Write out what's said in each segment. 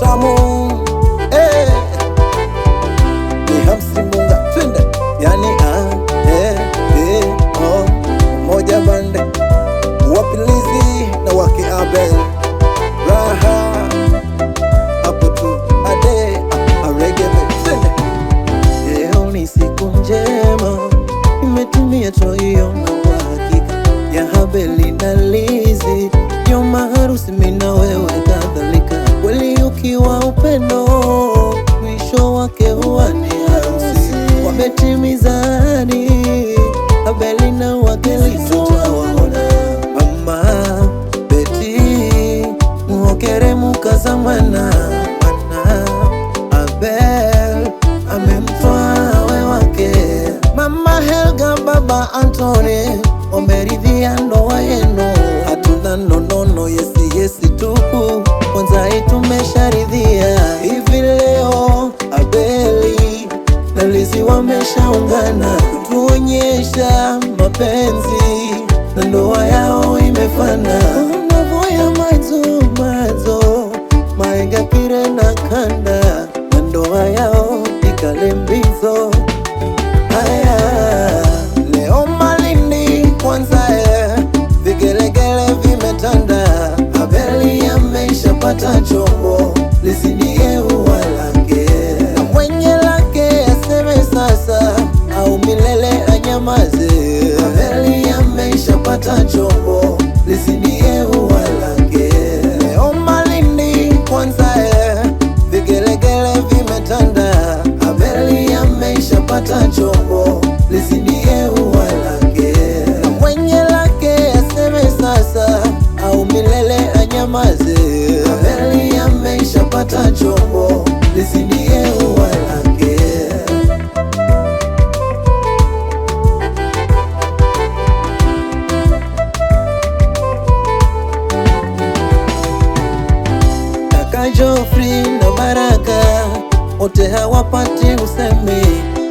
utamu. Ni Hamsi Munga twende, yani moja bande wapilizi na wake Abel raha hapo tu ade aregebe twende. Leo ni siku njema imetimia, twaiona kwa hakika ya Habeli na Lizi, ndio maharusi mimi na wewe kadhalika. Kweli ukiwa upendo mwisho wake huwa ni harusi. Wametimiza ahadi Habeli na wake Lizi, tutawaona. Mama Beti muhokere mukazamana, mana Abel amemtwaa we wake. Mama Helga, baba Antoni wameridhia ndoa yenu, hatuna nonono, yesi yesi tupu, kwanza tumesharidhia. Hivi leo Abeli na Lizi wameshaungana kutuonyesha mapenzi na ndoa yao imefana. Unavoya mazo mazo maenga kire na kanda na ndoa yao ikalembizo. Haya leo Malindi kwanza vigelegele vimetanda. Abeli ameishapata chombo, Lizi ndiye ua lake, na mwenye lake aseme sasa au milele anyamaze. Abeli ameishapata chombo, Lizi ndiye ua lake. Leo Malindi kwanza vigelegele vimetanda. Abeli ameishapata chombo, Lizi ndiye ua lake, na mwenye lake aseme sasa au milele anyamaze. Abeli ameishapata chombo, Lizi ndiye ua lake. Kaka Geoffrey na Baraka wote hawapati usemi,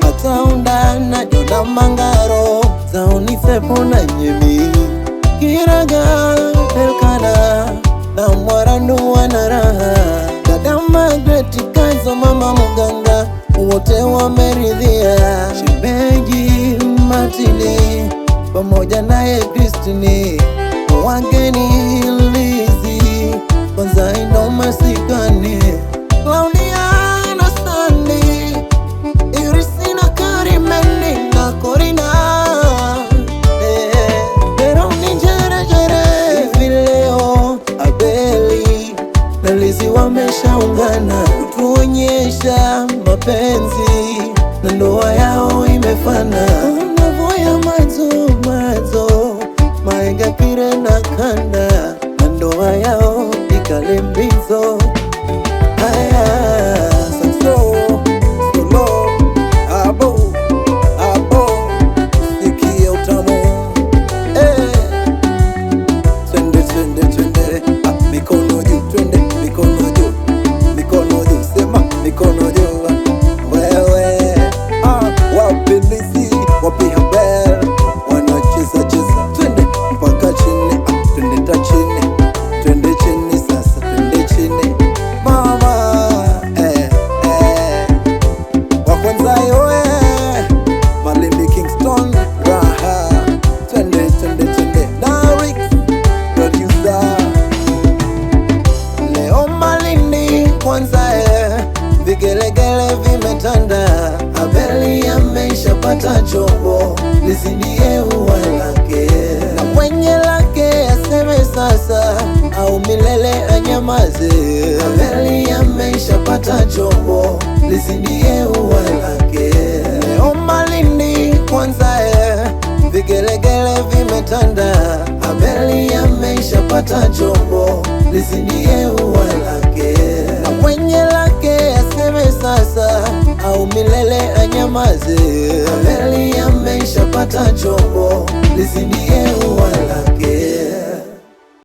hata undana Joda Mangaro Zaunisepo na Nyemi Kiraga Elkana na Mwarandu wana raha. Dada Margaret Kazo, mama Muganga wote wameridhia. Shemeji Martini pamoja naye Kristini, wageni Lizi kwanza ino masikani. Claudia na Sandy, Irisi na Karimeni na Corina, Veroni jere jere. Hivi leo Abeli na Lizi wameshaungana kutuonyesha mapenzi na ndoa yao imefana. Unavoya mazo mazo maenga kire na kanda na ndoa yao ikalembizo. Haya sakso solo abo sikia utamu. Twende twende twende, mikono juu twende, mikono juu, mikono juu, sema mikono juu. Wewe wapi Lizi, wapi Habel, wanacheza cheza, twende mpaka chini, twende ta chini, twende chini sasa, twende chini mama. Wa kwanza yoe Malindi Kingston raha, twende twende twende Darix producer. Leo Malindi kwanza vigelegele vimetanda. Abeli ameishapata chombo, Lizi ndiye ua lake, na mwenye lake aseme sasa au milele anyamaze. Abeli ameishapata chombo, Lizi ndiye ua lake. Leo Malindi kwanza vigelegele vimetanda. Abeli ameishapata chombo, Lizi ndiye ua lake, na mwenye lake aseme sasa au milele anyamaze. Abeli ameishapata chombo, Lizi ndiye ua lake.